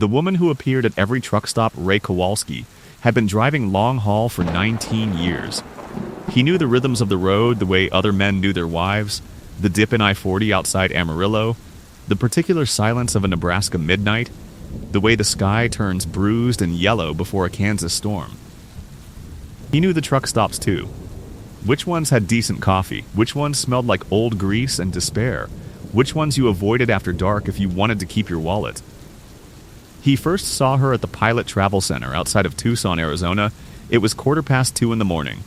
The woman who appeared at every truck stop, Ray Kowalski, had been driving long haul for 19 years. He knew the rhythms of the road the way other men knew their wives, the dip in I-40 outside Amarillo, the particular silence of a Nebraska midnight, the way the sky turns bruised and yellow before a Kansas storm. He knew the truck stops too. Which ones had decent coffee, which ones smelled like old grease and despair, which ones you avoided after dark if you wanted to keep your wallet. He first saw her at the Pilot Travel Center outside of Tucson, Arizona. It was 2:15 in the morning.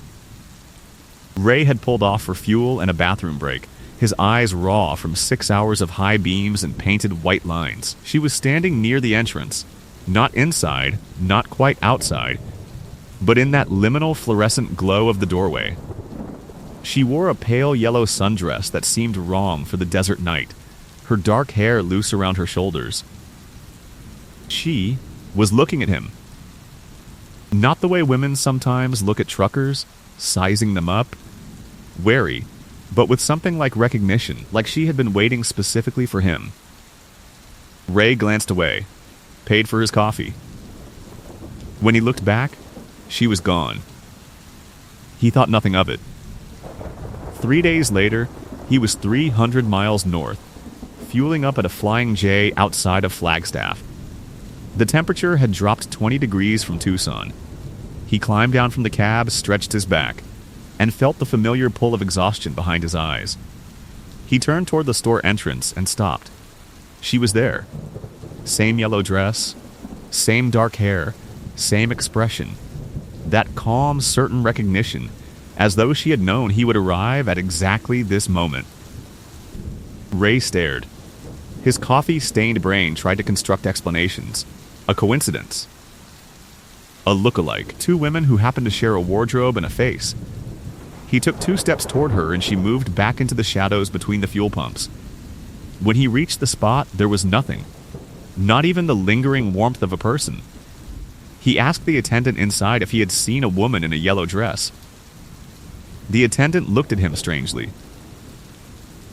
Ray had pulled off for fuel and a bathroom break, his eyes raw from 6 hours of high beams and painted white lines. She was standing near the entrance, not inside, not quite outside, but in that liminal fluorescent glow of the doorway. She wore a pale yellow sundress that seemed wrong for the desert night, her dark hair loose around her shoulders. She was looking at him. Not the way women sometimes look at truckers, sizing them up, wary, but with something like recognition, like she had been waiting specifically for him. Ray glanced away, paid for his coffee. When he looked back, she was gone. He thought nothing of it. 3 days later, he was 300 miles north, fueling up at a Flying J outside of Flagstaff. The temperature had dropped 20 degrees from Tucson. He climbed down from the cab, stretched his back, and felt the familiar pull of exhaustion behind his eyes. He turned toward the store entrance and stopped. She was there. Same yellow dress, same dark hair, same expression. That calm, certain recognition, as though she had known he would arrive at exactly this moment. Ray stared. His coffee-stained brain tried to construct explanations. A coincidence. A look-alike. Two women who happened to share a wardrobe and a face. He took 2 steps toward her and she moved back into the shadows between the fuel pumps. When he reached the spot, there was nothing. Not even the lingering warmth of a person. He asked the attendant inside if he had seen a woman in a yellow dress. The attendant looked at him strangely.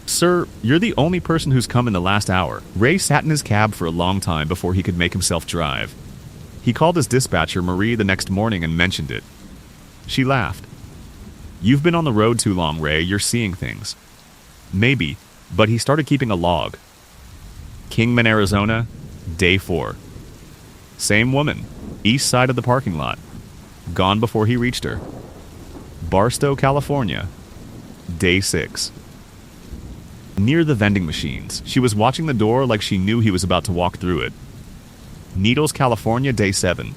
"Sir, you're the only person who's come in the last hour." Ray sat in his cab for a long time before he could make himself drive. He called his dispatcher, Marie, the next morning and mentioned it. She laughed. "You've been on the road too long, Ray. You're seeing things." Maybe, but he started keeping a log. Kingman, Arizona, day 4. Same woman, east side of the parking lot. Gone before he reached her. Barstow, California, day 6. Near the vending machines, she was watching the door like she knew he was about to walk through it. Needles, California, day 7.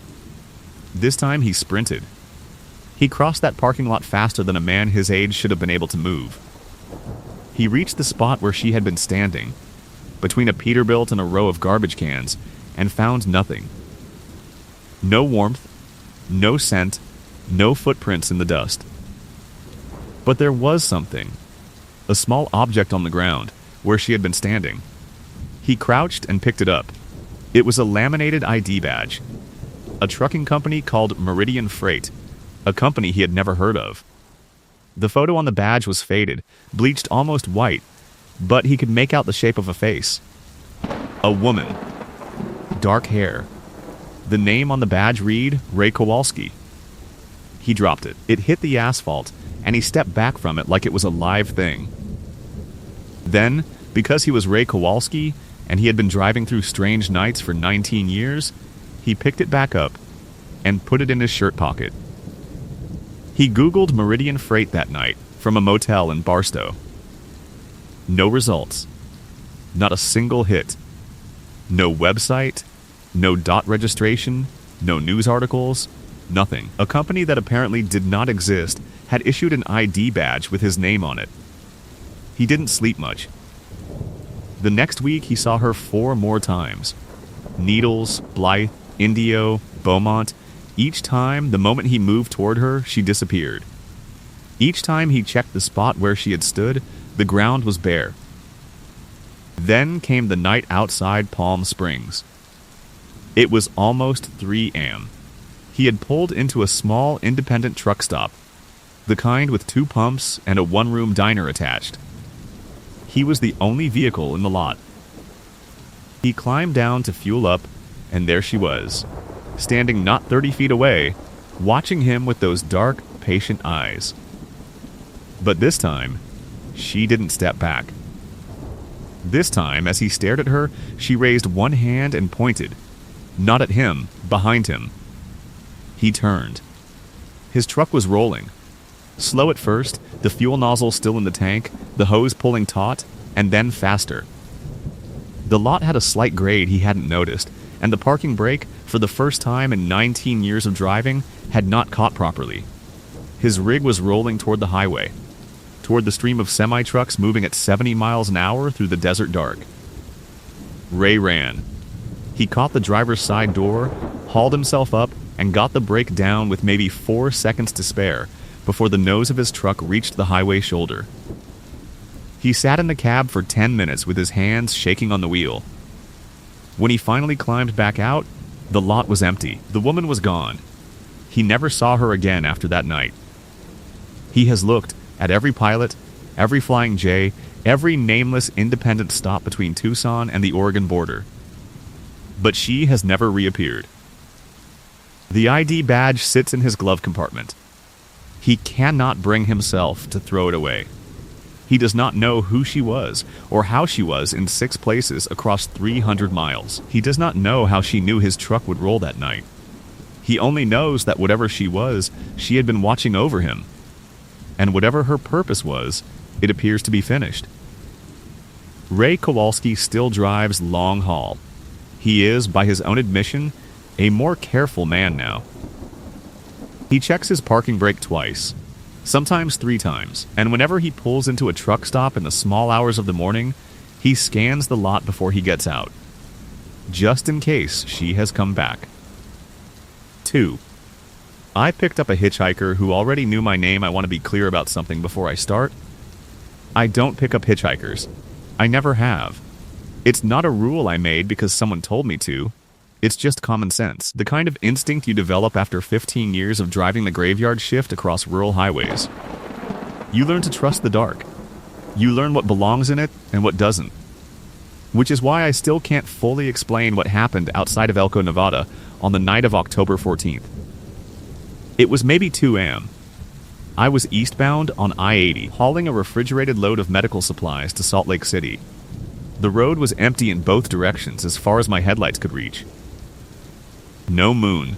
This time he sprinted. He crossed that parking lot faster than a man his age should have been able to move. He reached the spot where she had been standing, between a Peterbilt and a row of garbage cans, and found nothing. No warmth, no scent, no footprints in the dust. But there was something. A small object on the ground, where she had been standing. He crouched and picked it up. It was a laminated ID badge. A trucking company called Meridian Freight, a company he had never heard of. The photo on the badge was faded, bleached almost white, but he could make out the shape of a face. A woman. Dark hair. The name on the badge read Ray Kowalski. He dropped it. It hit the asphalt, and he stepped back from it like it was a live thing. Then, because he was Ray Kowalski, and he had been driving through strange nights for 19 years, he picked it back up and put it in his shirt pocket. He Googled Meridian Freight that night from a motel in Barstow. No results. Not a single hit. No website, no dot registration, no news articles, nothing. A company that apparently did not exist had issued an ID badge with his name on it. He didn't sleep much. The next week he saw her 4 more times. Needles, Blythe, Indio, Beaumont. Each time, the moment he moved toward her, she disappeared. Each time he checked the spot where she had stood, the ground was bare. Then came the night outside Palm Springs. It was almost 3 a.m. He had pulled into a small independent truck stop, the kind with 2 pumps and a 1-room diner attached. He was the only vehicle in the lot. He climbed down to fuel up And there she was, standing not 30 feet away, watching him with those dark, patient eyes. But this time, she didn't step back. This time, as he stared at her, she raised one hand and pointed. Not at him, behind him. He turned. His truck was rolling. Slow at first, the fuel nozzle still in the tank, the hose pulling taut, and then faster. The lot had a slight grade he hadn't noticed, and the parking brake, for the first time in 19 years of driving, had not caught properly. His rig was rolling toward the highway, toward the stream of semi-trucks moving at 70 miles an hour through the desert dark. Ray ran. He caught the driver's side door, hauled himself up, and got the brake down with maybe 4 seconds to spare before the nose of his truck reached the highway shoulder. He sat in the cab for 10 minutes with his hands shaking on the wheel. When he finally climbed back out, the lot was empty. The woman was gone. He never saw her again after that night. He has looked at every pilot, every Flying J, every nameless independent stop between Tucson and the Oregon border. But she has never reappeared. The ID badge sits in his glove compartment. He cannot bring himself to throw it away. He does not know who she was or how she was in 6 places across 300 miles. He does not know how she knew his truck would roll that night. He only knows that whatever she was, she had been watching over him. And whatever her purpose was, it appears to be finished. Ray Kowalski still drives long haul. He is, by his own admission, a more careful man now. He checks his parking brake twice, sometimes 3 times, and whenever he pulls into a truck stop in the small hours of the morning, he scans the lot before he gets out, just in case she has come back. 2. I picked up a hitchhiker who already knew my name. I want to be clear about something before I start. I don't pick up hitchhikers. I never have. It's not a rule I made because someone told me to. It's just common sense, the kind of instinct you develop after 15 years of driving the graveyard shift across rural highways. You learn to trust the dark. You learn what belongs in it and what doesn't. Which is why I still can't fully explain what happened outside of Elko, Nevada on the night of October 14th. It was maybe 2 a.m. I was eastbound on I-80, hauling a refrigerated load of medical supplies to Salt Lake City. The road was empty in both directions as far as my headlights could reach. No moon.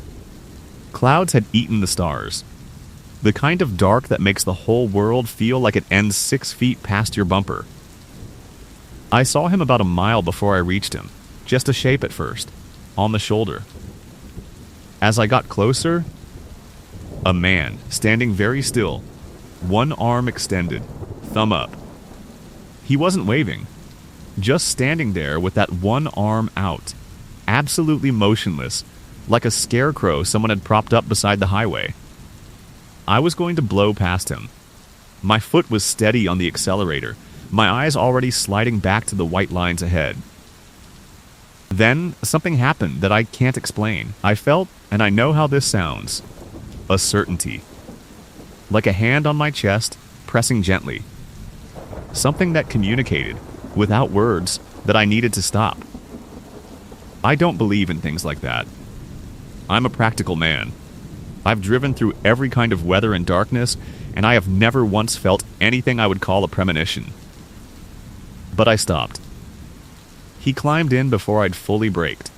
Clouds had eaten the stars. The kind of dark that makes the whole world feel like it ends 6 feet past your bumper. I saw him about a mile before I reached him, just a shape at first, on the shoulder. As I got closer, a man, standing very still, one arm extended, thumb up. He wasn't waving, just standing there with that one arm out, absolutely motionless, like a scarecrow someone had propped up beside the highway. I was going to blow past him. My foot was steady on the accelerator, my eyes already sliding back to the white lines ahead. Then something happened that I can't explain. I felt, and I know how this sounds, a certainty. Like a hand on my chest, pressing gently. Something that communicated, without words, that I needed to stop. I don't believe in things like that. I'm a practical man. I've driven through every kind of weather and darkness, and I have never once felt anything I would call a premonition. But I stopped. He climbed in before I'd fully braked.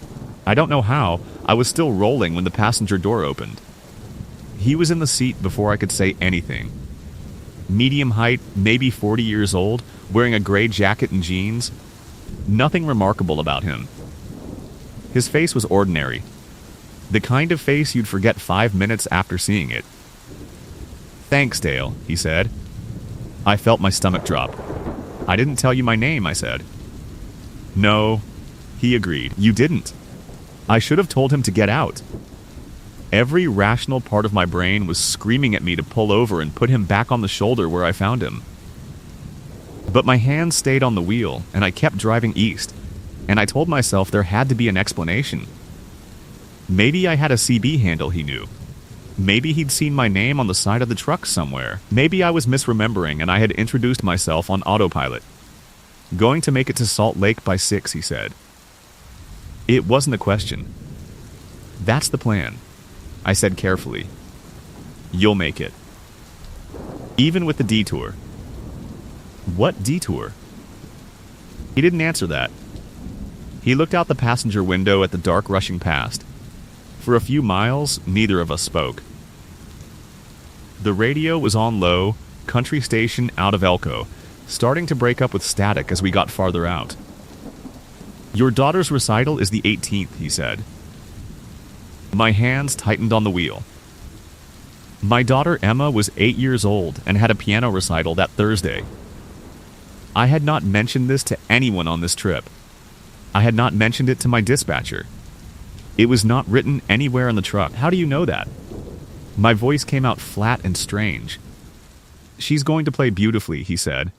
I don't know how, I was still rolling when the passenger door opened. He was in the seat before I could say anything. Medium height, maybe 40 years old, wearing a gray jacket and jeans. Nothing remarkable about him. His face was ordinary. The kind of face you'd forget 5 minutes after seeing it. "Thanks, Dale," he said. I felt my stomach drop. "I didn't tell you my name," I said. "No," he agreed. "You didn't." I should have told him to get out. Every rational part of my brain was screaming at me to pull over and put him back on the shoulder where I found him. But my hands stayed on the wheel, and I kept driving east, and I told myself there had to be an explanation. Maybe I had a CB handle he knew. Maybe he'd seen my name on the side of the truck somewhere. Maybe I was misremembering and I had introduced myself on autopilot. "Going to make it to Salt Lake by 6, he said. It wasn't a question. That's the plan, I said carefully. You'll make it. Even with the detour. What detour? He didn't answer that. He looked out the passenger window at the dark rushing past. For a few miles, neither of us spoke. The radio was on low, country station out of Elko, starting to break up with static as we got farther out. Your daughter's recital is the 18th, he said. My hands tightened on the wheel. My daughter Emma was 8 years old and had a piano recital that Thursday. I had not mentioned this to anyone on this trip. I had not mentioned it to my dispatcher. It was not written anywhere in the truck. How do you know that? My voice came out flat and strange. She's going to play beautifully, he said.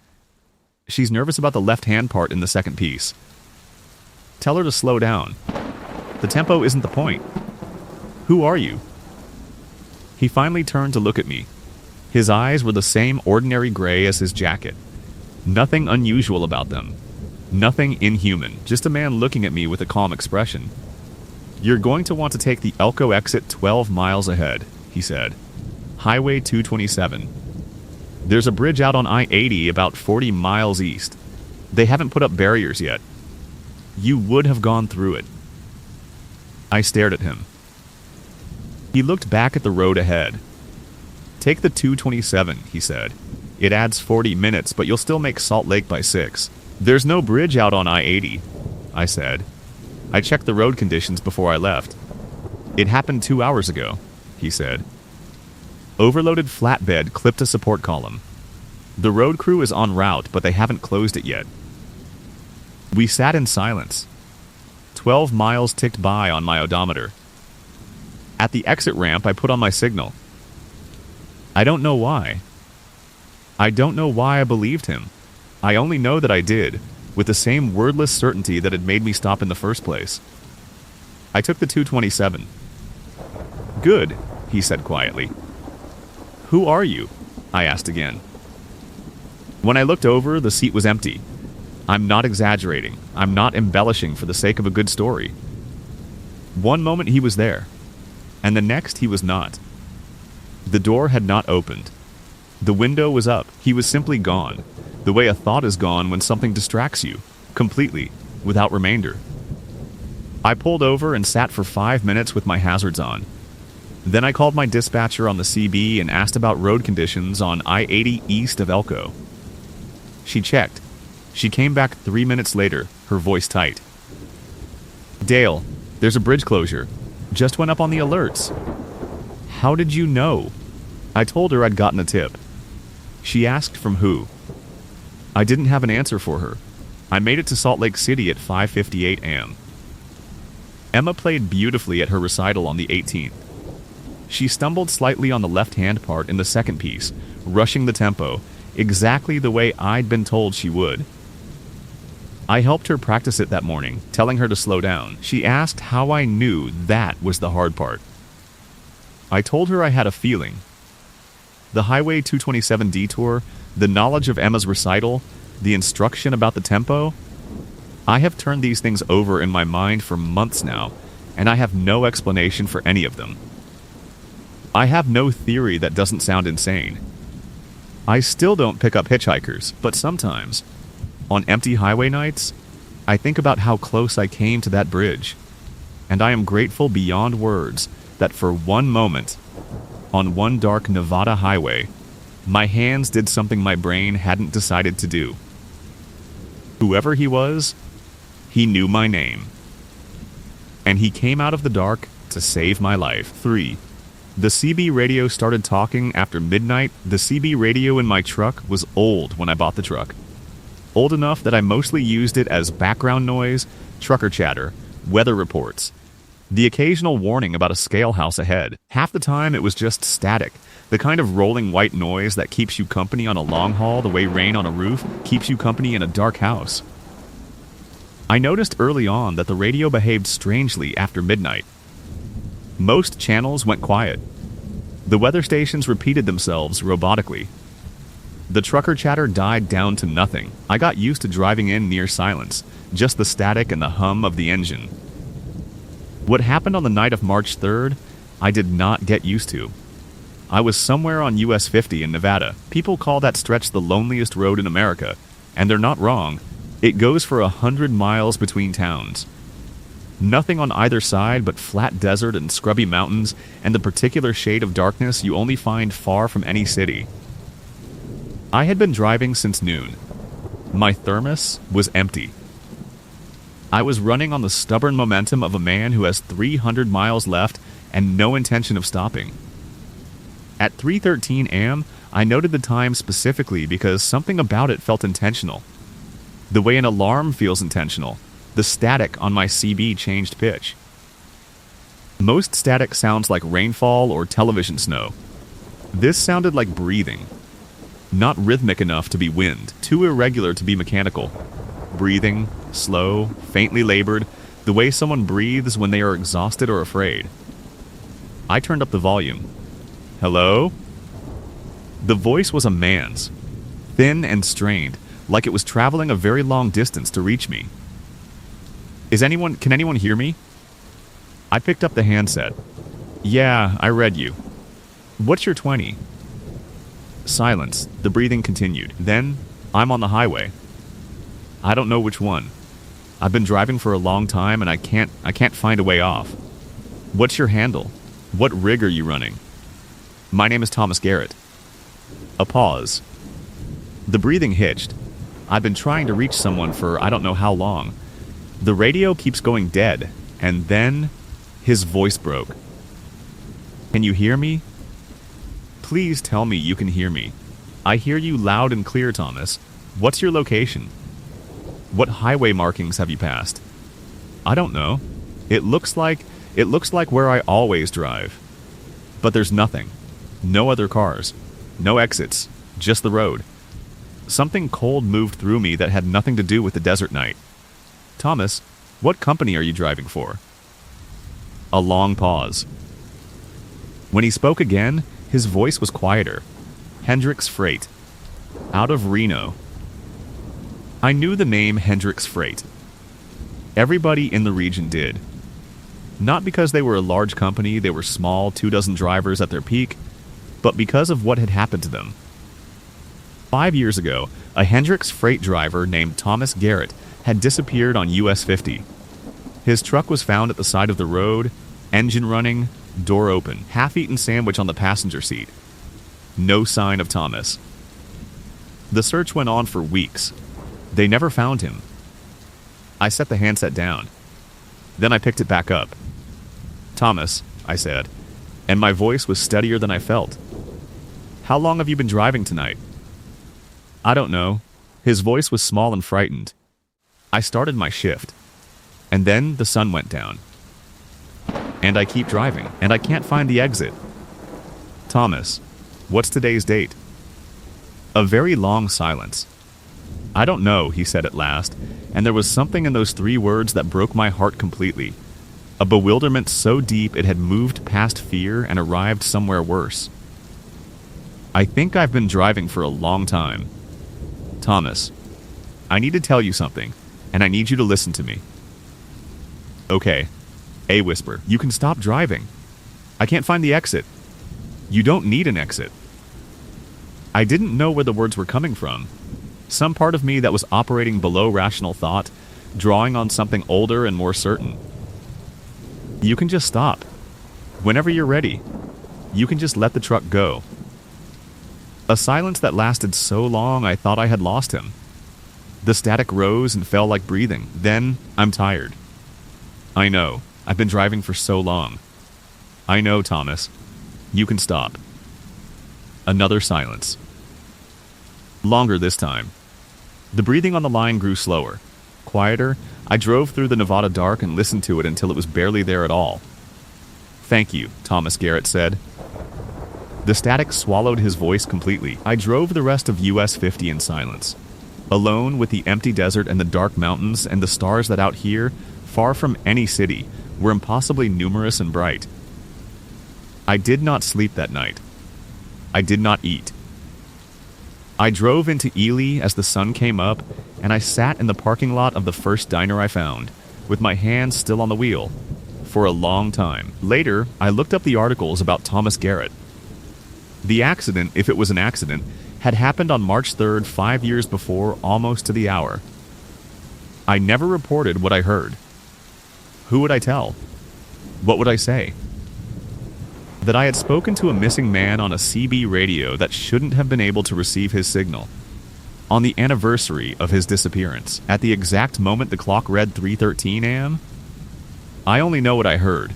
She's nervous about the left-hand part in the second piece. Tell her to slow down. The tempo isn't the point. Who are you? He finally turned to look at me. His eyes were the same ordinary gray as his jacket. Nothing unusual about them. Nothing inhuman. Just a man looking at me with a calm expression. You're going to want to take the Elko exit 12 miles ahead, he said. Highway 227. There's a bridge out on I-80 about 40 miles east. They haven't put up barriers yet. You would have gone through it. I stared at him. He looked back at the road ahead. Take the 227, he said. It adds 40 minutes, but you'll still make Salt Lake by 6. There's no bridge out on I-80, I said. I checked the road conditions before I left. It happened 2 hours ago, he said. Overloaded flatbed clipped a support column. The road crew is en route, but they haven't closed it yet. We sat in silence. 12 miles ticked by on my odometer. At the exit ramp, I put on my signal. I don't know why. I don't know why I believed him. I only know that I did, with the same wordless certainty that had made me stop in the first place. I took the 227. Good, he said quietly. Who are you? I asked again. When I looked over, the seat was empty. I'm not exaggerating. I'm not embellishing for the sake of a good story. One moment he was there, and the next he was not. The door had not opened. The window was up. He was simply gone, the way a thought is gone when something distracts you, completely, without remainder. I pulled over and sat for 5 minutes with my hazards on. Then I called my dispatcher on the CB and asked about road conditions on I-80 east of Elko. She checked. She came back 3 minutes later, her voice tight. Dale, there's a bridge closure. Just went up on the alerts. How did you know? I told her I'd gotten a tip. She asked from who. I didn't have an answer for her. I made it to Salt Lake City at 5:58 a.m. Emma played beautifully at her recital on the 18th. She stumbled slightly on the left-hand part in the second piece, rushing the tempo, exactly the way I'd been told she would. I helped her practice it that morning, telling her to slow down. She asked how I knew that was the hard part. I told her I had a feeling. The Highway 227 detour, the knowledge of Emma's recital, the instruction about the tempo. I have turned these things over in my mind for months now, and I have no explanation for any of them. I have no theory that doesn't sound insane. I still don't pick up hitchhikers, but sometimes, on empty highway nights, I think about how close I came to that bridge, and I am grateful beyond words that for one moment, on one dark Nevada highway, my hands did something my brain hadn't decided to do. Whoever he was, he knew my name. And he came out of the dark to save my life. 3. The CB radio started talking after midnight. The CB radio in my truck was old when I bought the truck. Old enough that I mostly used it as background noise, trucker chatter, weather reports, the occasional warning about a scale house ahead. Half the time it was just static, the kind of rolling white noise that keeps you company on a long haul the way rain on a roof keeps you company in a dark house. I noticed early on that the radio behaved strangely after midnight. Most channels went quiet. The weather stations repeated themselves robotically. The trucker chatter died down to nothing. I got used to driving in near silence, just the static and the hum of the engine. What happened on the night of March 3rd, I did not get used to. I was somewhere on US 50 in Nevada. People call that stretch the loneliest road in America, and they're not wrong. It goes for 100 miles between towns. Nothing on either side but flat desert and scrubby mountains and the particular shade of darkness you only find far from any city. I had been driving since noon. My thermos was empty. I was running on the stubborn momentum of a man who has 300 miles left and no intention of stopping. At 3:13 a.m., I noted the time specifically because something about it felt intentional. The way an alarm feels intentional. The static on my CB changed pitch. Most static sounds like rainfall or television snow. This sounded like breathing. Not rhythmic enough to be wind, too irregular to be mechanical. Breathing, slow, faintly labored, the way someone breathes when they are exhausted or afraid. I turned up the volume. Hello? The voice was a man's, thin and strained, like it was traveling a very long distance to reach me. Can anyone hear me? I picked up the handset. Yeah, I read you. What's your 20? Silence. The breathing continued. Then, I'm on the highway. I don't know which one. I've been driving for a long time and I can't find a way off. What's your handle? What rig are you running? My name is Thomas Garrett. A pause. The breathing hitched. I've been trying to reach someone for I don't know how long. The radio keeps going dead, and then his voice broke. Can you hear me? Please tell me you can hear me. I hear you loud and clear, Thomas. What's your location? What highway markings have you passed? I don't know. It looks like where I always drive. But there's nothing. No other cars. No exits. Just the road. Something cold moved through me that had nothing to do with the desert night. Thomas, what company are you driving for? A long pause. When he spoke again, his voice was quieter. Hendrix Freight. Out of Reno. I knew the name Hendrix Freight. Everybody in the region did. Not because they were a large company, they were small, 24 drivers at their peak, but because of what had happened to them. 5 years ago, a Hendrix Freight driver named Thomas Garrett had disappeared on US 50. His truck was found at the side of the road, engine running, door open, half-eaten sandwich on the passenger seat. No sign of Thomas. The search went on for weeks. They never found him. I set the handset down. Then I picked it back up. Thomas, I said, and my voice was steadier than I felt. How long have you been driving tonight? I don't know. His voice was small and frightened. I started my shift. And then the sun went down. And I keep driving, and I can't find the exit. Thomas, what's today's date? A very long silence. I don't know, he said at last, and there was something in those 3 words that broke my heart completely. A bewilderment so deep it had moved past fear and arrived somewhere worse. I think I've been driving for a long time. Thomas, I need to tell you something, and I need you to listen to me. Okay. A whisper. You can stop driving. I can't find the exit. You don't need an exit. I didn't know where the words were coming from. Some part of me that was operating below rational thought, drawing on something older and more certain. You can just stop. Whenever you're ready. You can just let the truck go. A silence that lasted so long I thought I had lost him. The static rose and fell like breathing. Then, I'm tired. I know. I've been driving for so long. I know, Thomas. You can stop. Another silence. Longer this time. The breathing on the line grew slower. Quieter, I drove through the Nevada dark and listened to it until it was barely there at all. Thank you, Thomas Garrett said. The static swallowed his voice completely. I drove the rest of US 50 in silence. Alone with the empty desert and the dark mountains and the stars that out here, far from any city, were impossibly numerous and bright. I did not sleep that night. I did not eat. I drove into Ely as the sun came up, and I sat in the parking lot of the first diner I found, with my hands still on the wheel, for a long time. Later, I looked up the articles about Thomas Garrett. The accident, if it was an accident, had happened on March 3rd, 5 years before, almost to the hour. I never reported what I heard. Who would I tell? What would I say? That I had spoken to a missing man on a CB radio that shouldn't have been able to receive his signal. On the anniversary of his disappearance, at the exact moment the clock read 3:13 a.m.? I only know what I heard.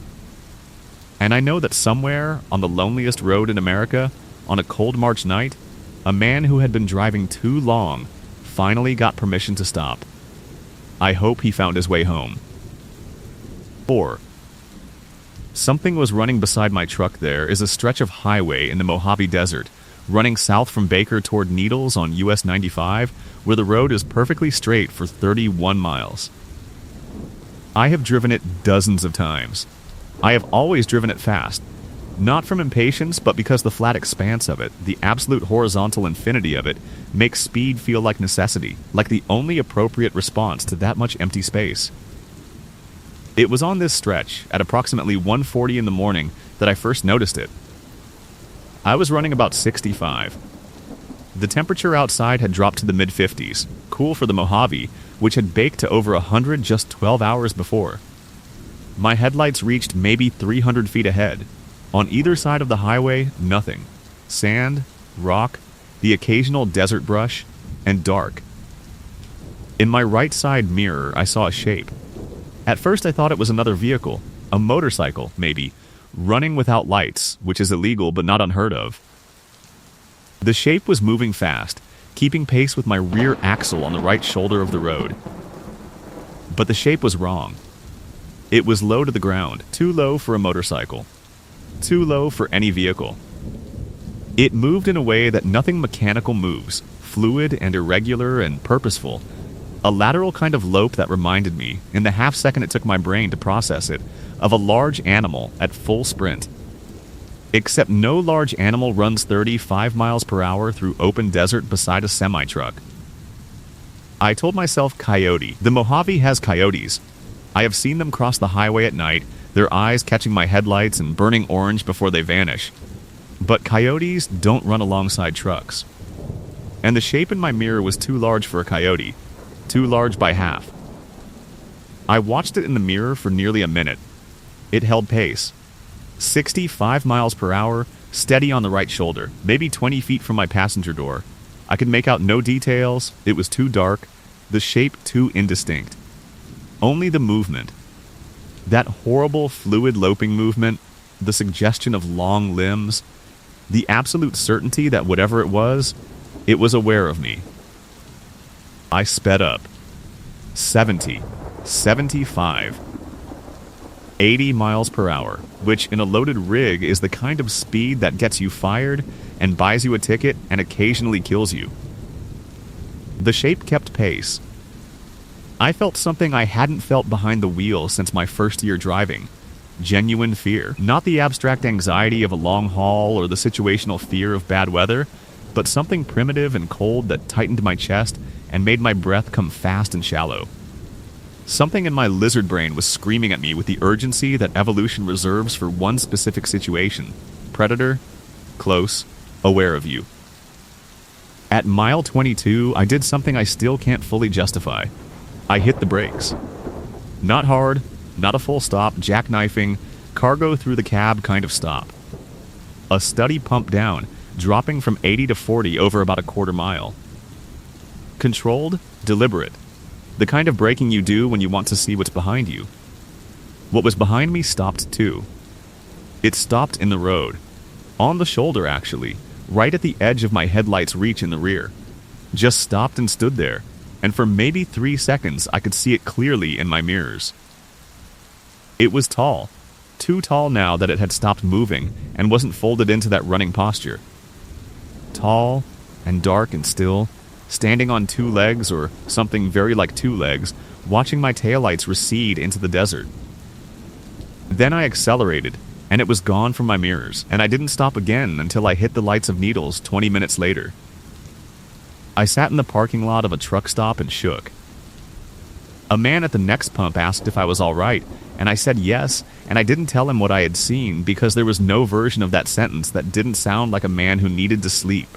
And I know that somewhere on the loneliest road in America, on a cold March night, a man who had been driving too long finally got permission to stop. I hope he found his way home. 4. Something was running beside my truck. There is a stretch of highway in the Mojave Desert, running south from Baker toward Needles on US 95, where the road is perfectly straight for 31 miles. I have driven it dozens of times. I have always driven it fast. Not from impatience, but because the flat expanse of it, the absolute horizontal infinity of it, makes speed feel like necessity, like the only appropriate response to that much empty space. It was on this stretch, at approximately 1:40 in the morning, that I first noticed it. I was running about 65. The temperature outside had dropped to the mid-50s, cool for the Mojave, which had baked to over 100 just 12 hours before. My headlights reached maybe 300 feet ahead. On either side of the highway, nothing. Sand, rock, the occasional desert brush, and dark. In my right side mirror, I saw a shape. At first I thought it was another vehicle, a motorcycle, maybe, running without lights, which is illegal but not unheard of. The shape was moving fast, keeping pace with my rear axle on the right shoulder of the road. But the shape was wrong. It was low to the ground, too low for a motorcycle, too low for any vehicle. It moved in a way that nothing mechanical moves, fluid and irregular and purposeful. A lateral kind of lope that reminded me, in the half second it took my brain to process it, of a large animal at full sprint. Except no large animal runs 35 miles per hour through open desert beside a semi-truck. I told myself coyote. The Mojave has coyotes. I have seen them cross the highway at night, their eyes catching my headlights and burning orange before they vanish. But coyotes don't run alongside trucks. And the shape in my mirror was too large for a coyote. Too large by half. I watched it in the mirror for nearly a minute. It held pace. 65 miles per hour, steady on the right shoulder, maybe 20 feet from my passenger door. I could make out no details, it was too dark, the shape too indistinct. Only the movement. That horrible fluid loping movement, the suggestion of long limbs, the absolute certainty that whatever it was aware of me. I sped up. 70, 75, 80 miles per hour, which in a loaded rig is the kind of speed that gets you fired and buys you a ticket and occasionally kills you. The shape kept pace. I felt something I hadn't felt behind the wheel since my first year driving. Genuine fear. Not the abstract anxiety of a long haul or the situational fear of bad weather, but something primitive and cold that tightened my chest and made my breath come fast and shallow. Something in my lizard brain was screaming at me with the urgency that evolution reserves for one specific situation. Predator, close, aware of you. At mile 22, I did something I still can't fully justify. I hit the brakes. Not hard, not a full stop, jackknifing, cargo through the cab kind of stop. A steady pump down, dropping from 80 to 40 over about a quarter mile. Controlled, deliberate. The kind of braking you do when you want to see what's behind you. What was behind me stopped too. It stopped in the road. On the shoulder, actually, right at the edge of my headlight's reach in the rear. Just stopped and stood there, and for maybe 3 seconds I could see it clearly in my mirrors. It was tall. Too tall now that it had stopped moving and wasn't folded into that running posture. Tall and dark and still, standing on 2 legs or something very like 2 legs, watching my taillights recede into the desert. Then I accelerated, and it was gone from my mirrors, and I didn't stop again until I hit the lights of Needles 20 minutes later. I sat in the parking lot of a truck stop and shook. A man at the next pump asked if I was all right, And I said yes, and I didn't tell him what I had seen because there was no version of that sentence that didn't sound like a man who needed to sleep.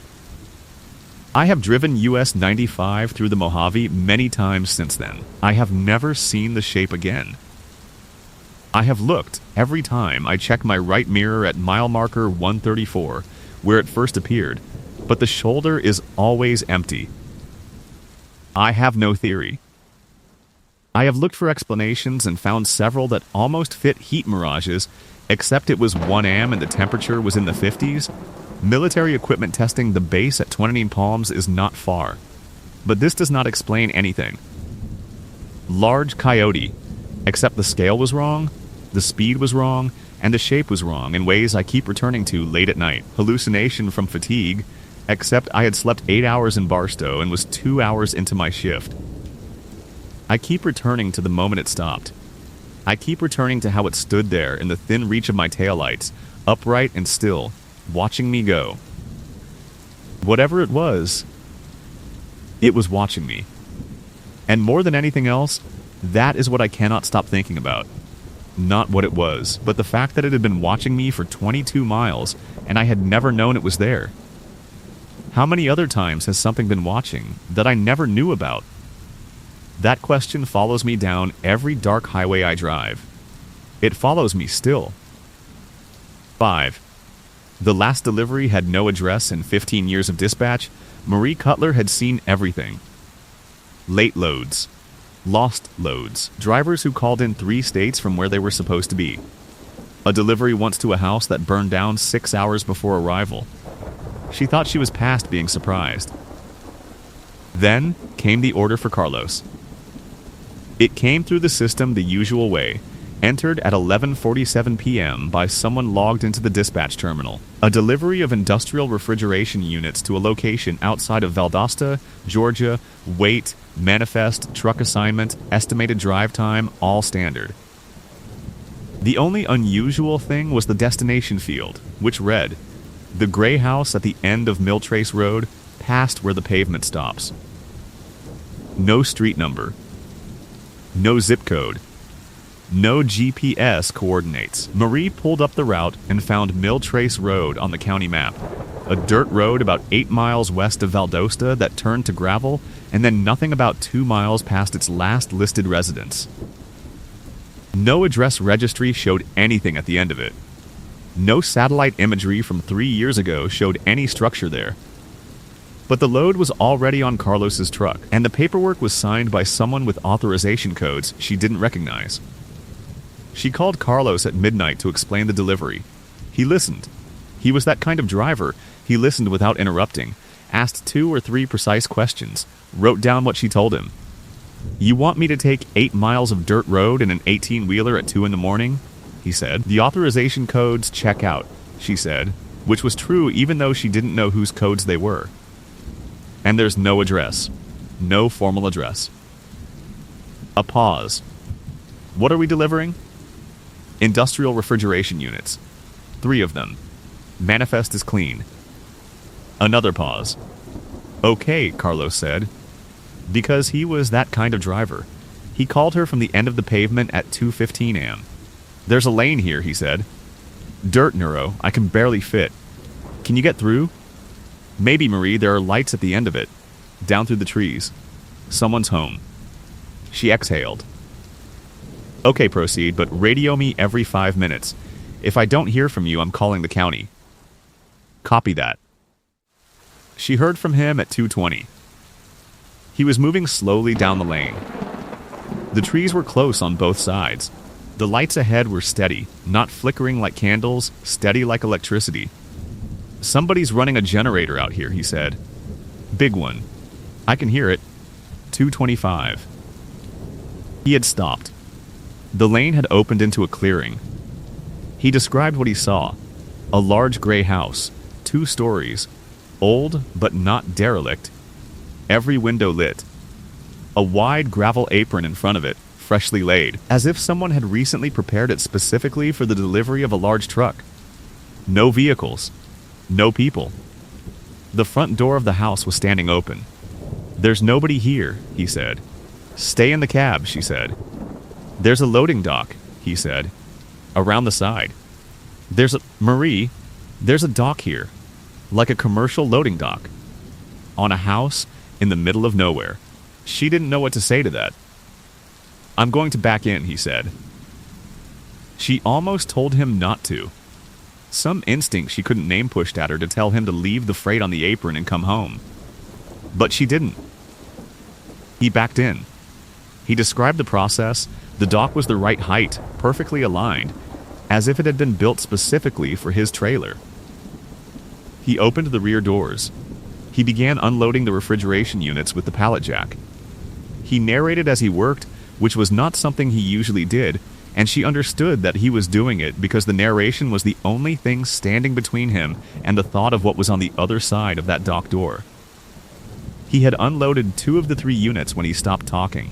I have driven US 95 through the Mojave many times since then. I have never seen the shape again. I have looked every time I check my right mirror at mile marker 134, where it first appeared, but the shoulder is always empty. I have no theory. I have looked for explanations and found several that almost fit heat mirages, except it was 1 a.m. and the temperature was in the 50s. Military equipment testing the base at 20 Palms is not far, but this does not explain anything. Large coyote, except the scale was wrong, the speed was wrong, and the shape was wrong in ways I keep returning to late at night. Hallucination from fatigue, except I had slept 8 hours in Barstow and was 2 hours into my shift. I keep returning to the moment it stopped. I keep returning to how it stood there in the thin reach of my taillights, upright and still, watching me go. Whatever it was watching me. And more than anything else, that is what I cannot stop thinking about. Not what it was, but the fact that it had been watching me for 22 miles and I had never known it was there. How many other times has something been watching that I never knew about? That question follows me down every dark highway I drive. It follows me still. 5. The last delivery had no address in 15 years of dispatch. Marie Cutler had seen everything. Late loads. Lost loads. Drivers who called in 3 states from where they were supposed to be. A delivery once to a house that burned down 6 hours before arrival. She thought she was past being surprised. Then came the order for Carlos. It came through the system the usual way, entered at 11:47 p.m. by someone logged into the dispatch terminal. A delivery of industrial refrigeration units to a location outside of Valdosta, Georgia, weight, manifest, truck assignment, estimated drive time, all standard. The only unusual thing was the destination field, which read, "The gray house at the end of Mill Trace Road, past where the pavement stops." No street number. No zip code. No GPS coordinates. Marie pulled up the route and found Mill Trace Road on the county map. A dirt road about 8 miles west of Valdosta that turned to gravel, and then nothing about 2 miles past its last listed residence. No address registry showed anything at the end of it. No satellite imagery from 3 years ago showed any structure there. But the load was already on Carlos's truck, and the paperwork was signed by someone with authorization codes she didn't recognize. She called Carlos at midnight to explain the delivery. He listened. He was that kind of driver. He listened without interrupting, asked 2 or 3 precise questions, wrote down what she told him. "You want me to take 8 miles of dirt road in an 18-wheeler at 2 in the morning?" he said. "The authorization codes check out," she said, which was true even though she didn't know whose codes they were. "And there's no address. No formal address." A pause. "What are we delivering?" "Industrial refrigeration units. 3 of them. Manifest is clean." Another pause. "Okay," Carlos said. Because he was that kind of driver. He called her from the end of the pavement at 2:15 a.m. "There's a lane here," he said. "Dirt, Neuro. I can barely fit. Can you get through?" "Maybe, Marie. There are lights at the end of it. Down through the trees. Someone's home." She exhaled. "Okay, proceed, but radio me every 5 minutes. If I don't hear from you, I'm calling the county." "Copy that." She heard from him at 2:20. He was moving slowly down the lane. The trees were close on both sides. The lights ahead were steady, not flickering like candles, steady like electricity. "Somebody's running a generator out here," he said. "Big one. I can hear it. 2:25. He had stopped. The lane had opened into a clearing. He described what he saw. A large gray house, 2 stories, old but not derelict, every window lit. A wide gravel apron in front of it, freshly laid, as if someone had recently prepared it specifically for the delivery of a large truck. No vehicles. No people. The front door of the house was standing open. "There's nobody here," he said. "Stay in the cab," she said. "There's a loading dock," he said. Around the side. Marie, there's a dock here. Like a commercial loading dock. On a house in the middle of nowhere. She didn't know what to say to that. I'm going to back in, he said. She almost told him not to. Some instinct she couldn't name pushed at her to tell him to leave the freight on the apron and come home. But she didn't. He backed in. He described the process. The dock was the right height, perfectly aligned, as if it had been built specifically for his trailer. He opened the rear doors. He began unloading the refrigeration units with the pallet jack. He narrated as he worked, which was not something he usually did, and she understood that he was doing it because the narration was the only thing standing between him and the thought of what was on the other side of that dock door. He had unloaded 2 of the 3 units when he stopped talking.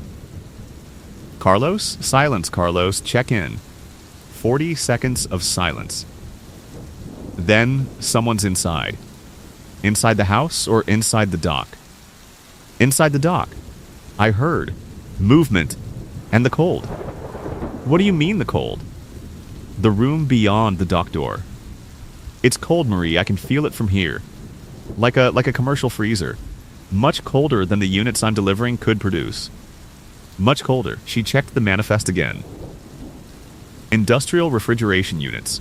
Carlos? Silence, Carlos. Check in. 40 seconds of silence. Then someone's inside. Inside the house or inside the dock? Inside the dock. I heard. Movement. And the cold. What do you mean the cold? The room beyond the dock door. It's cold, Marie. I can feel it from here. Like a commercial freezer. Much colder than the units I'm delivering could produce. Much colder. She checked the manifest again. Industrial refrigeration units.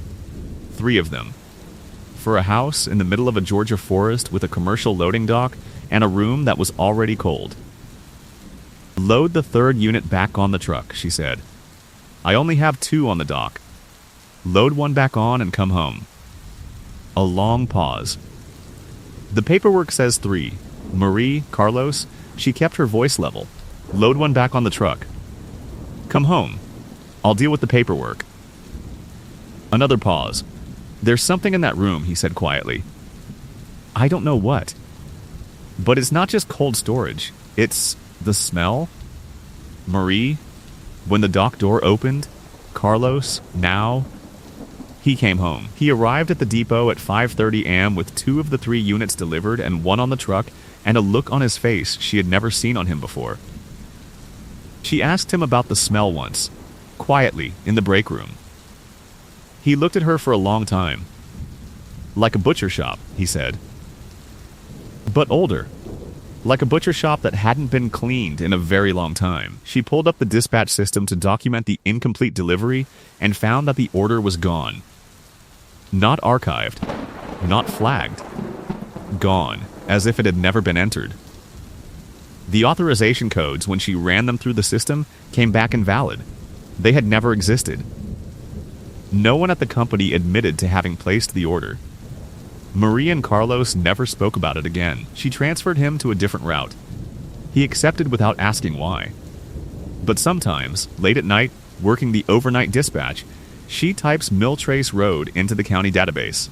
3 of them. For a house in the middle of a Georgia forest with a commercial loading dock and a room that was already cold. Load the 3rd unit back on the truck, she said. I only have 2 on the dock. Load 1 back on and come home. A long pause. The paperwork says 3. Marie, Carlos, she kept her voice level. Load 1 back on the truck. Come home. I'll deal with the paperwork. Another pause. There's something in that room, he said quietly. I don't know what. But it's not just cold storage. It's the smell. Marie, when the dock door opened, Carlos, now, he came home. He arrived at the depot at 5:30 a.m. with 2 of the 3 units delivered and 1 on the truck and a look on his face she had never seen on him before. She asked him about the smell once, quietly, in the break room. He looked at her for a long time. Like a butcher shop, he said. But older. Like a butcher shop that hadn't been cleaned in a very long time. She pulled up the dispatch system to document the incomplete delivery and found that the order was gone. Not archived. Not flagged. Gone, as if it had never been entered. The authorization codes, when she ran them through the system, came back invalid. They had never existed. No one at the company admitted to having placed the order. Marie and Carlos never spoke about it again. She transferred him to a different route. He accepted without asking why. But sometimes, late at night, working the overnight dispatch, she types Mill Trace Road into the county database.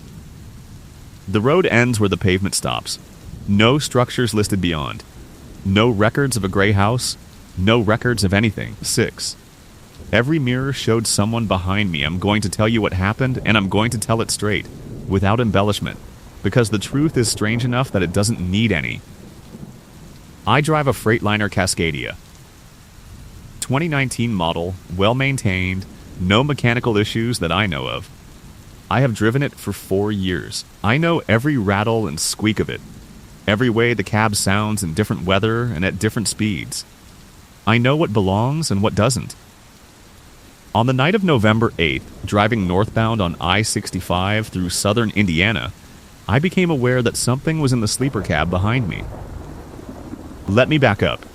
The road ends where the pavement stops. No structures listed beyond. No records of a gray house. No records of anything. 6. Every mirror showed someone behind me. I'm going to tell you what happened, and I'm going to tell it straight, without embellishment, because the truth is strange enough that it doesn't need any. I drive a Freightliner Cascadia. 2019 model, well-maintained, no mechanical issues that I know of. I have driven it for 4 years. I know every rattle and squeak of it, every way the cab sounds in different weather and at different speeds. I know what belongs and what doesn't. On the night of November 8th, driving northbound on I-65 through southern Indiana, I became aware that something was in the sleeper cab behind me. Let me back up.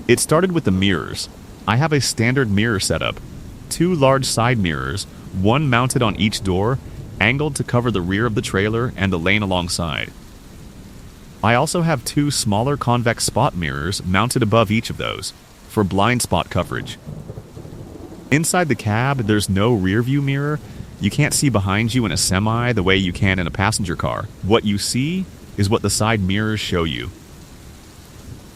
It started with the mirrors. I have a standard mirror setup. 2 large side mirrors, 1 mounted on each door, angled to cover the rear of the trailer and the lane alongside. I also have 2 smaller convex spot mirrors mounted above each of those, for blind spot coverage. Inside the cab, there's no rear view mirror. You can't see behind you in a semi the way you can in a passenger car. What you see is what the side mirrors show you.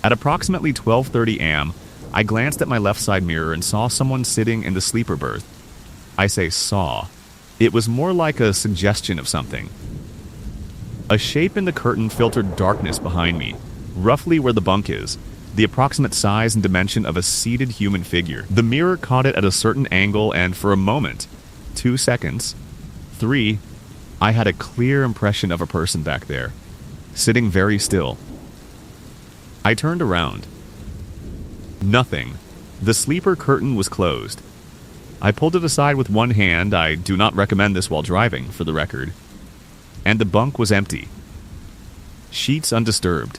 At approximately 12:30 a.m., I glanced at my left side mirror and saw someone sitting in the sleeper berth. I say saw. It was more like a suggestion of something. A shape in the curtain filtered darkness behind me, roughly where the bunk is. the approximate size and dimension of a seated human figure. The mirror caught it at a certain angle, and for a moment, 2 seconds, 3, I had a clear impression of a person back there, sitting very still. I turned around. Nothing. The sleeper curtain was closed. I pulled it aside with one hand. I do not recommend this while driving, for the record. And the bunk was empty. Sheets undisturbed.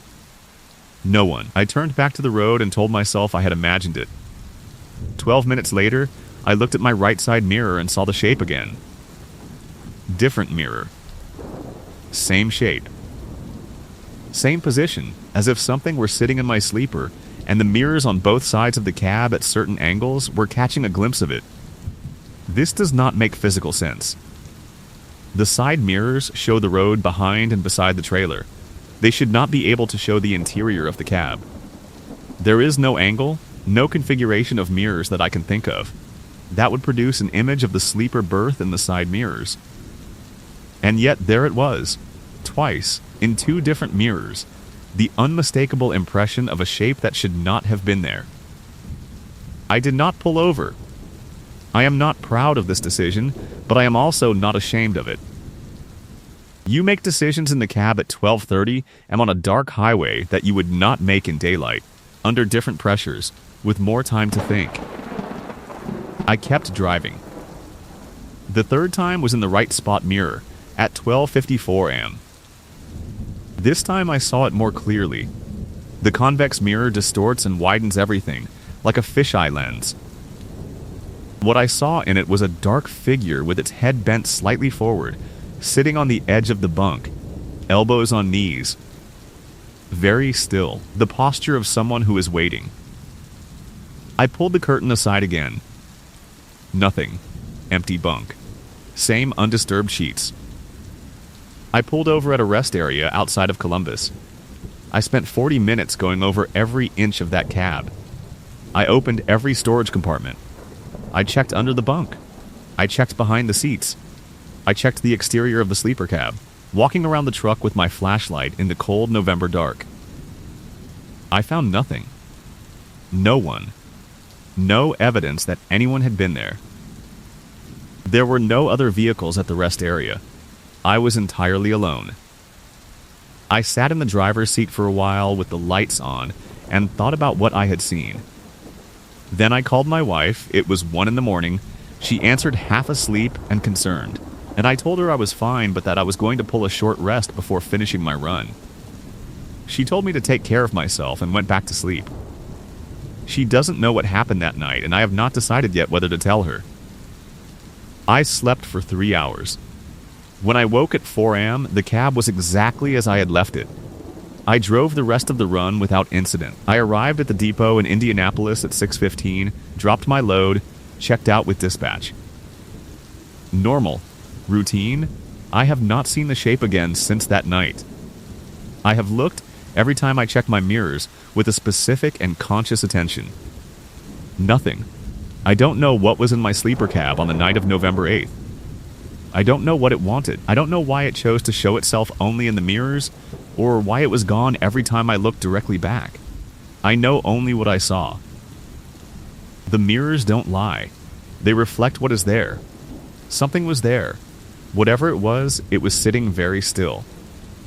No one. I turned back to the road and told myself I had imagined it. 12 minutes later, I looked at my right side mirror and saw the shape again. Different mirror. Same shape. Same position, as if something were sitting in my sleeper, and the mirrors on both sides of the cab at certain angles were catching a glimpse of it. This does not make physical sense. The side mirrors show the road behind and beside the trailer. They should not be able to show the interior of the cab. There is no angle, no configuration of mirrors that I can think of. That would produce an image of the sleeper berth in the side mirrors. And yet there it was, twice, in 2 different mirrors, the unmistakable impression of a shape that should not have been there. I did not pull over. I am not proud of this decision, but I am also not ashamed of it. You make decisions in the cab at 12:30 and on a dark highway that you would not make in daylight, under different pressures, with more time to think. I kept driving. The third time was in the right spot mirror, at 12:54 am. This time I saw it more clearly. The convex mirror distorts and widens everything, like a fisheye lens. What I saw in it was a dark figure with its head bent slightly forward, sitting on the edge of the bunk, elbows on knees. Very still, the posture of someone who is waiting. I pulled the curtain aside again. Nothing. Empty bunk. Same undisturbed sheets. I pulled over at a rest area outside of Columbus. I spent 40 minutes going over every inch of that cab. I opened every storage compartment. I checked under the bunk. I checked behind the seats. I checked the exterior of the sleeper cab, walking around the truck with my flashlight in the cold November dark. I found nothing. No one. No evidence that anyone had been there. There were no other vehicles at the rest area. I was entirely alone. I sat in the driver's seat for a while with the lights on and thought about what I had seen. Then I called my wife. It was 1 a.m. She answered half asleep and concerned, and I told her I was fine but that I was going to pull a short rest before finishing my run. She told me to take care of myself and went back to sleep. She doesn't know what happened that night, and I have not decided yet whether to tell her. I slept for 3 hours. When I woke at 4 a.m., the cab was exactly as I had left it. I drove the rest of the run without incident. I arrived at the depot in Indianapolis at 6:15, dropped my load, checked out with dispatch. Normal. Routine. I have not seen the shape again since that night. I have looked every time I check my mirrors with a specific and conscious attention. Nothing. I don't know what was in my sleeper cab on the night of November 8th. I don't know what it wanted. I don't know why it chose to show itself only in the mirrors, or why it was gone every time I looked directly back. I know only what I saw. The mirrors don't lie. They reflect what is there. Something was there. Whatever it was sitting very still.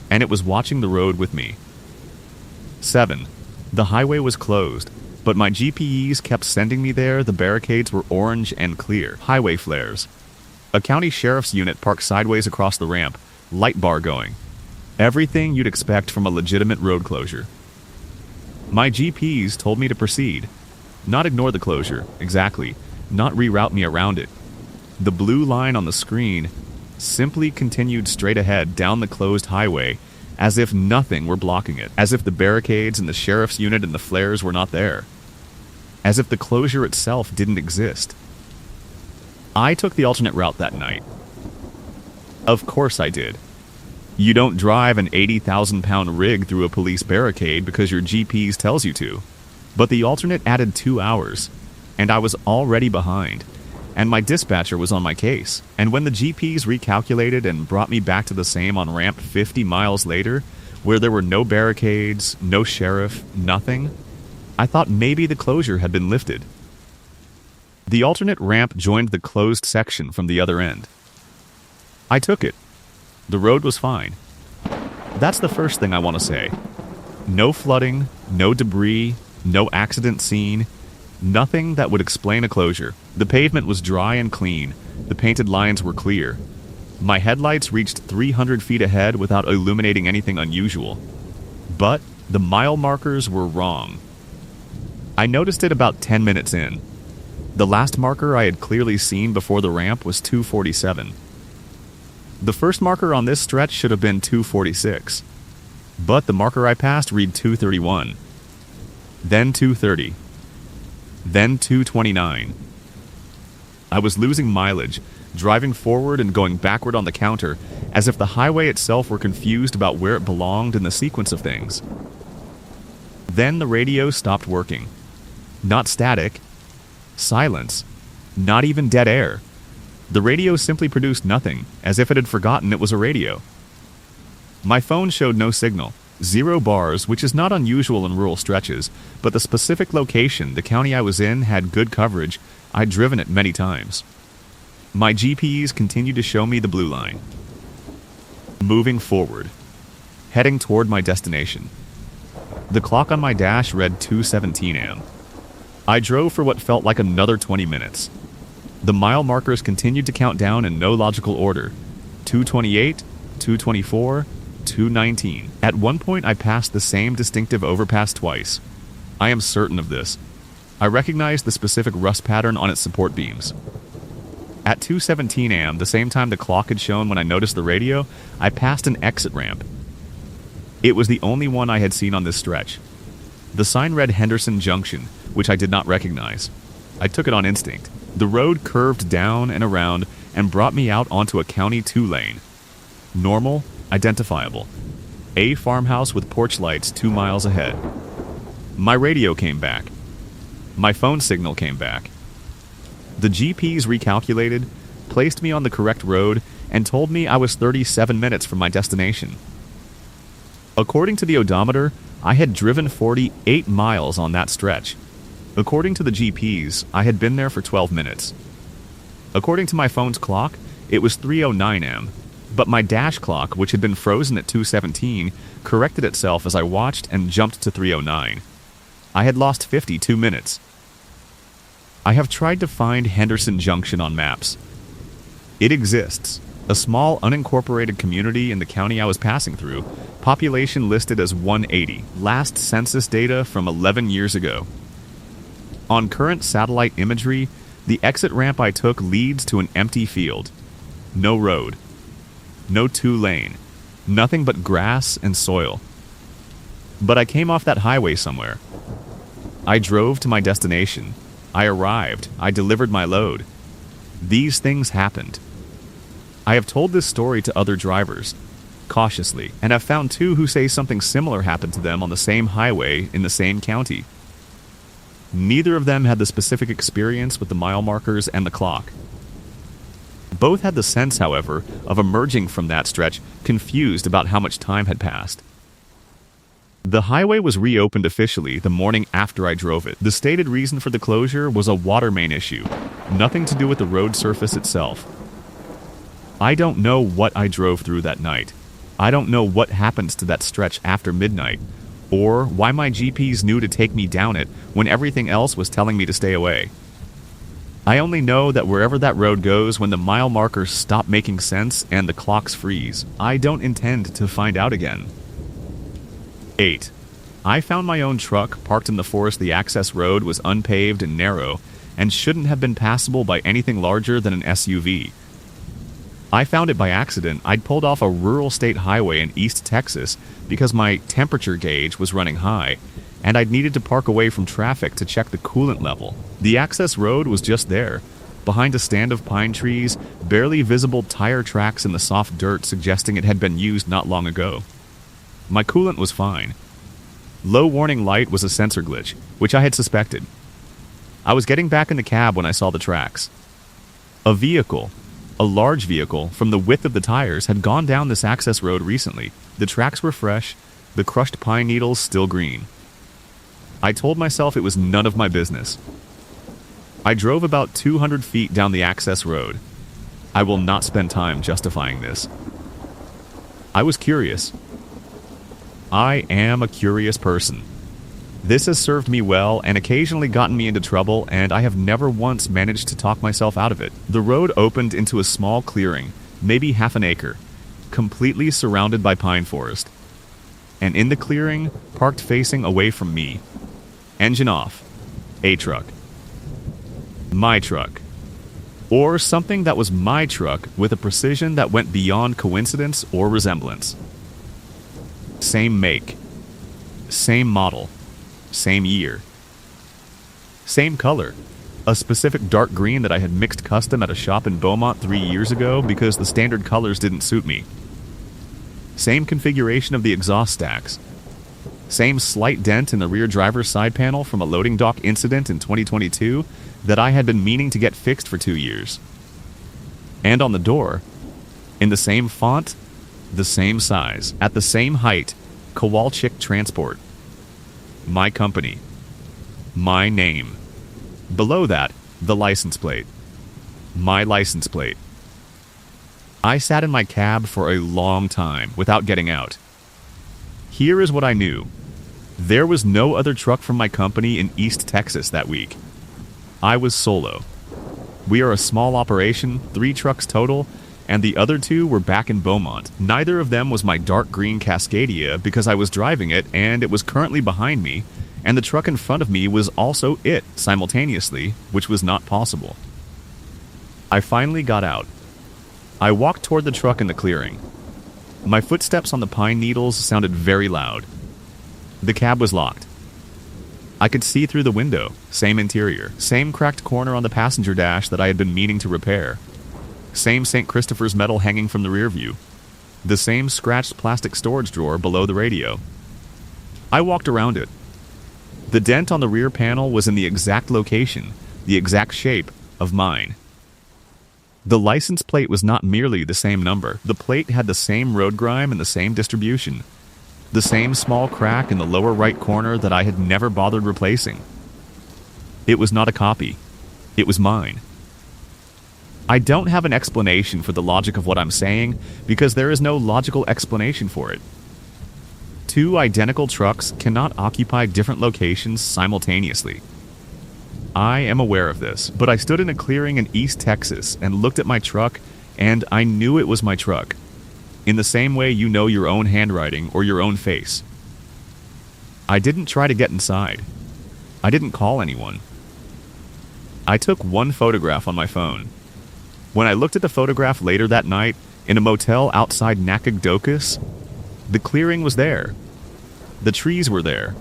And it was watching the road with me. 7. The highway was closed, but my GPEs kept sending me there. The barricades were orange and clear. Highway flares. A county sheriff's unit parked sideways across the ramp, light bar going. Everything you'd expect from a legitimate road closure. My GPs told me to proceed. Not ignore the closure, exactly. Not reroute me around it. The blue line on the screen simply continued straight ahead down the closed highway, as if nothing were blocking it. As if the barricades and the sheriff's unit and the flares were not there. As if the closure itself didn't exist. I took the alternate route that night. Of course I did. You don't drive an 80,000-pound rig through a police barricade because your GPS tells you to. But the alternate added 2 hours, and I was already behind, and my dispatcher was on my case. And when the GPS recalculated and brought me back to the same on-ramp 50 miles later, where there were no barricades, no sheriff, nothing, I thought maybe the closure had been lifted. The alternate ramp joined the closed section from the other end. I took it. The road was fine. That's the first thing I want to say. No flooding, no debris, no accident scene, nothing that would explain a closure. The pavement was dry and clean. The painted lines were clear. My headlights reached 300 feet ahead without illuminating anything unusual. But the mile markers were wrong. I noticed it about 10 minutes in. The last marker I had clearly seen before the ramp was 247. The first marker on this stretch should have been 246. But the marker I passed read 231. Then 230. Then 229. I was losing mileage, driving forward and going backward on the counter, as if the highway itself were confused about where it belonged in the sequence of things. Then the radio stopped working. Not static. Silence. Not even dead air. The radio simply produced nothing, as if it had forgotten it was a radio. My phone showed no signal. 0 bars, which is not unusual in rural stretches, but the specific location, the county I was in, had good coverage. I'd driven it many times. My GPS continued to show me the blue line. Moving forward. Heading toward my destination. The clock on my dash read 2:17 a.m. I drove for what felt like another 20 minutes. The mile markers continued to count down in no logical order. 228, 224, 219. At one point I passed the same distinctive overpass twice. I am certain of this. I recognized the specific rust pattern on its support beams. At 2:17 a.m., the same time the clock had shown when I noticed the radio, I passed an exit ramp. It was the only one I had seen on this stretch. The sign read Henderson Junction, which I did not recognize. I took it on instinct. The road curved down and around and brought me out onto a County 2 lane. Normal, identifiable. A farmhouse with porch lights 2 miles ahead. My radio came back. My phone signal came back. The GPS recalculated, placed me on the correct road, and told me I was 37 minutes from my destination. According to the odometer, I had driven 48 miles on that stretch. According to the GPS, I had been there for 12 minutes. According to my phone's clock, it was 3:09 am, but my dash clock, which had been frozen at 2:17, corrected itself as I watched and jumped to 3:09. I had lost 52 minutes. I have tried to find Henderson Junction on maps. It exists. A small unincorporated community in the county I was passing through, population listed as 180, last census data from 11 years ago. On current satellite imagery, the exit ramp I took leads to an empty field. No road. No 2-lane. Nothing but grass and soil. But I came off that highway somewhere. I drove to my destination. I arrived. I delivered my load. These things happened. I have told this story to other drivers, cautiously, and have found 2 who say something similar happened to them on the same highway in the same county. Neither of them had the specific experience with the mile markers and the clock. Both had the sense, however, of emerging from that stretch confused about how much time had passed. The highway was reopened officially the morning after I drove it. The stated reason for the closure was a water main issue, nothing to do with the road surface itself. I don't know what I drove through that night. I don't know what happens to that stretch after midnight, or why my GPS knew to take me down it when everything else was telling me to stay away. I only know that wherever that road goes, when the mile markers stop making sense and the clocks freeze, I don't intend to find out again. 8. I found my own truck parked in the forest. The access road was unpaved and narrow, and shouldn't have been passable by anything larger than an SUV. I found it by accident. I'd pulled off a rural state highway in East Texas because my temperature gauge was running high, and I'd needed to park away from traffic to check the coolant level. The access road was just there, behind a stand of pine trees, barely visible tire tracks in the soft dirt suggesting it had been used not long ago. My coolant was fine. Low warning light was a sensor glitch, which I had suspected. I was getting back in the cab when I saw the tracks. A vehicle, a large vehicle, from the width of the tires, had gone down this access road recently. The tracks were fresh, the crushed pine needles still green. I told myself it was none of my business. I drove about 200 feet down the access road. I will not spend time justifying this. I was curious. I am a curious person. This has served me well and occasionally gotten me into trouble, and I have never once managed to talk myself out of it. The road opened into a small clearing, maybe half an acre, completely surrounded by pine forest. And in the clearing, parked facing away from me, engine off, a truck. My truck. Or something that was my truck with a precision that went beyond coincidence or resemblance. Same make. Same model. Same year. Same color. A specific dark green that I had mixed custom at a shop in Beaumont 3 years ago because the standard colors didn't suit me. Same configuration of the exhaust stacks. Same slight dent in the rear driver's side panel from a loading dock incident in 2022 that I had been meaning to get fixed for 2 years. And on the door, in the same font, the same size, at the same height, Kowalczyk Transport. My company. My name. Below that, the license plate. My license plate. I sat in my cab for a long time without getting out. Here is what I knew. There was no other truck from my company in East Texas that week. I was solo. We are a small operation, 3 trucks total, and the other 2 were back in Beaumont. Neither of them was my dark green Cascadia because I was driving it and it was currently behind me, and the truck in front of me was also it simultaneously, which was not possible. I finally got out. I walked toward the truck in the clearing. My footsteps on the pine needles sounded very loud. The cab was locked. I could see through the window, same interior, same cracked corner on the passenger dash that I had been meaning to repair. Same St. Christopher's medal hanging from the rear view. The same scratched plastic storage drawer below the radio. I walked around it. The dent on the rear panel was in the exact location, the exact shape of mine. The license plate was not merely the same number. The plate had the same road grime and the same distribution. The same small crack in the lower right corner that I had never bothered replacing. It was not a copy. It was mine. I don't have an explanation for the logic of what I'm saying because there is no logical explanation for it. 2 identical trucks cannot occupy different locations simultaneously. I am aware of this, but I stood in a clearing in East Texas and looked at my truck, and I knew it was my truck. In the same way you know your own handwriting or your own face. I didn't try to get inside. I didn't call anyone. I took 1 photograph on my phone. When I looked at the photograph later that night, in a motel outside Nacogdoches, the clearing was there. The trees were there.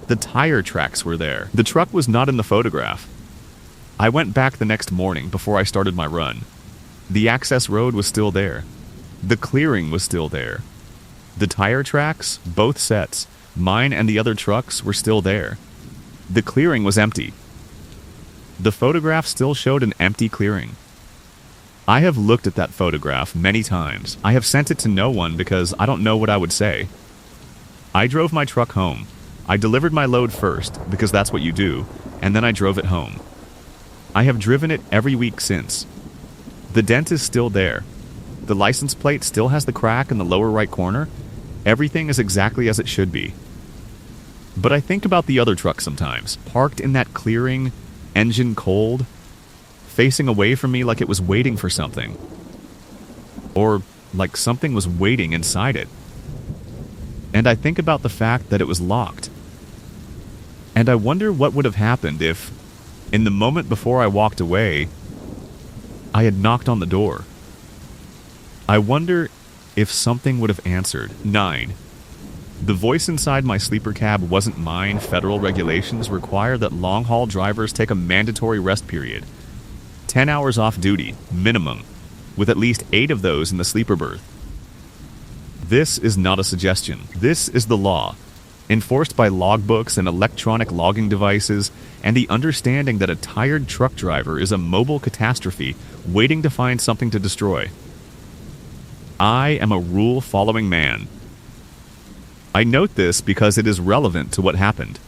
The tire tracks were there. The truck was not in the photograph. I went back the next morning before I started my run. The access road was still there. The clearing was still there. The tire tracks, both sets, mine and the other trucks, were still there. The clearing was empty. The photograph still showed an empty clearing. I have looked at that photograph many times. I have sent it to no one because I don't know what I would say. I drove my truck home. I delivered my load first, because that's what you do, and then I drove it home. I have driven it every week since. The dent is still there. The license plate still has the crack in the lower right corner. Everything is exactly as it should be. But I think about the other truck sometimes, parked in that clearing, engine cold, facing away from me like it was waiting for something. Or like something was waiting inside it. And I think about the fact that it was locked. And I wonder what would have happened if, in the moment before I walked away, I had knocked on the door. I wonder if something would have answered. 9. The voice inside my sleeper cab wasn't mine. Federal regulations require that long-haul drivers take a mandatory rest period. 10 hours off duty, minimum, with at least 8 of those in the sleeper berth. This is not a suggestion. This is the law, enforced by logbooks and electronic logging devices, and the understanding that a tired truck driver is a mobile catastrophe waiting to find something to destroy. I am a rule-following man. I note this because it is relevant to what happened.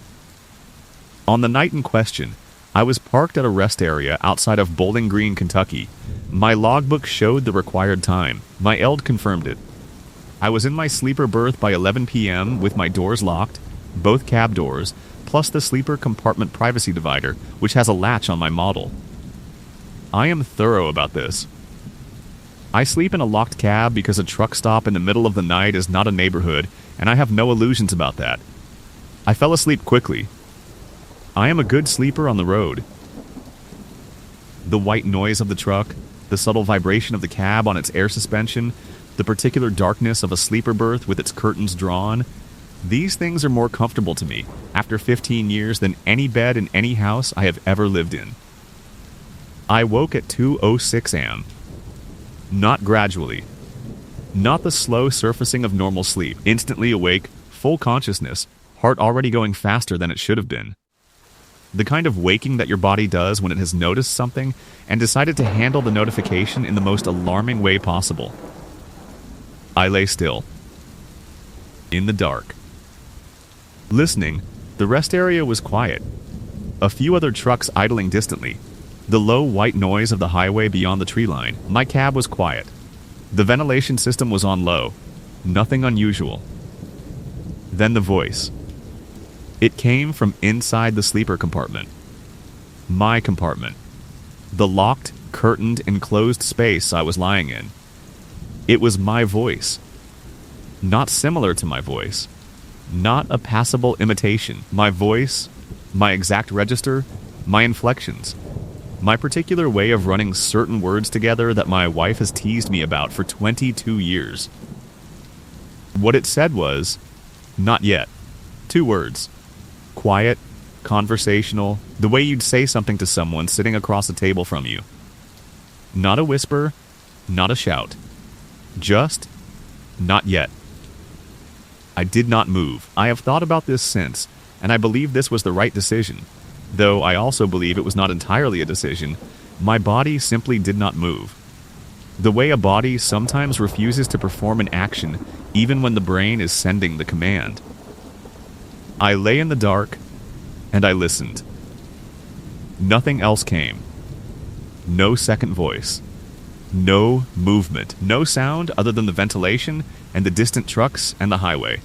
On the night in question, I was parked at a rest area outside of Bowling Green, Kentucky. My logbook showed the required time. My ELD confirmed it. I was in my sleeper berth by 11 p.m. with my doors locked, both cab doors, plus the sleeper compartment privacy divider, which has a latch on my model. I am thorough about this. I sleep in a locked cab because a truck stop in the middle of the night is not a neighborhood, and I have no illusions about that. I fell asleep quickly. I am a good sleeper on the road. The white noise of the truck, the subtle vibration of the cab on its air suspension, the particular darkness of a sleeper berth with its curtains drawn, these things are more comfortable to me after 15 years than any bed in any house I have ever lived in. I woke at 2:06 a.m. Not gradually. Not the slow surfacing of normal sleep, instantly awake, full consciousness, heart already going faster than it should have been. The kind of waking that your body does when it has noticed something and decided to handle the notification in the most alarming way possible. I lay still. In the dark. Listening, the rest area was quiet. A few other trucks idling distantly. The low white noise of the highway beyond the tree line. My cab was quiet. The ventilation system was on low. Nothing unusual. Then the voice. It came from inside the sleeper compartment. My compartment. The locked, curtained, enclosed space I was lying in. It was my voice. Not similar to my voice. Not a passable imitation. My voice, my exact register, my inflections. My particular way of running certain words together that my wife has teased me about for 22 years. What it said was, not yet. 2 words. Quiet, conversational, the way you'd say something to someone sitting across a table from you. Not a whisper, not a shout. Just, not yet. I did not move. I have thought about this since, and I believe this was the right decision. Though I also believe it was not entirely a decision, my body simply did not move. The way a body sometimes refuses to perform an action even when the brain is sending the command. I lay in the dark, and I listened. Nothing else came. No second voice. No movement. No sound other than the ventilation and the distant trucks and the highway.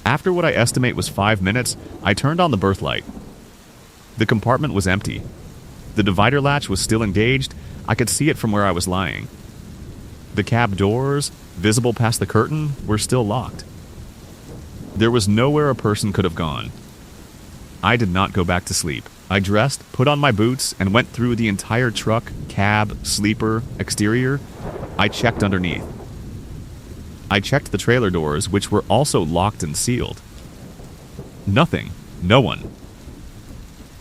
After what I estimate was 5 minutes, I turned on the berth light. The compartment was empty. The divider latch was still engaged. I could see it from where I was lying. The cab doors, visible past the curtain, were still locked. There was nowhere a person could have gone. I did not go back to sleep. I dressed, put on my boots, and went through the entire truck, cab, sleeper, exterior. I checked underneath. I checked the trailer doors, which were also locked and sealed. Nothing. No one.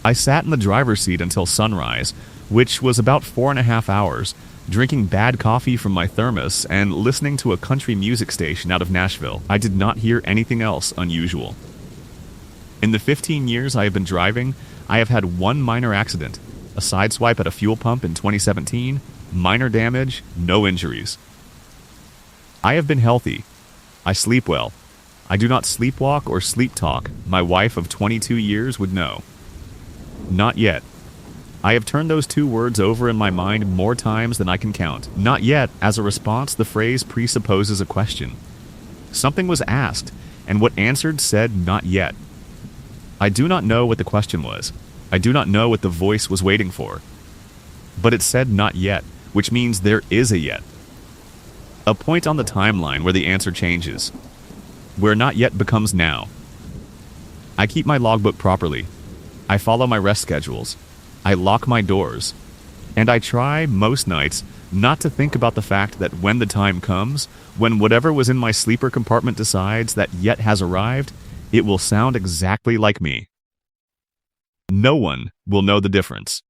I sat in the driver's seat until sunrise, which was about 4.5 hours, drinking bad coffee from my thermos and listening to a country music station out of Nashville. I did not hear anything else unusual. In the 15 years I have been driving, I have had one minor accident, a sideswipe at a fuel pump in 2017, minor damage, no injuries. I have been healthy. I sleep well. I do not sleepwalk or sleep talk. My wife of 22 years would know. Not yet. I have turned those 2 words over in my mind more times than I can count. Not yet, as a response, the phrase presupposes a question. Something was asked, and what answered said not yet. I do not know what the question was. I do not know what the voice was waiting for. But it said not yet, which means there is a yet. A point on the timeline where the answer changes. Where not yet becomes now. I keep my logbook properly. I follow my rest schedules. I lock my doors. And I try, most nights, not to think about the fact that when the time comes, when whatever was in my sleeper compartment decides that yet has arrived, it will sound exactly like me. No one will know the difference.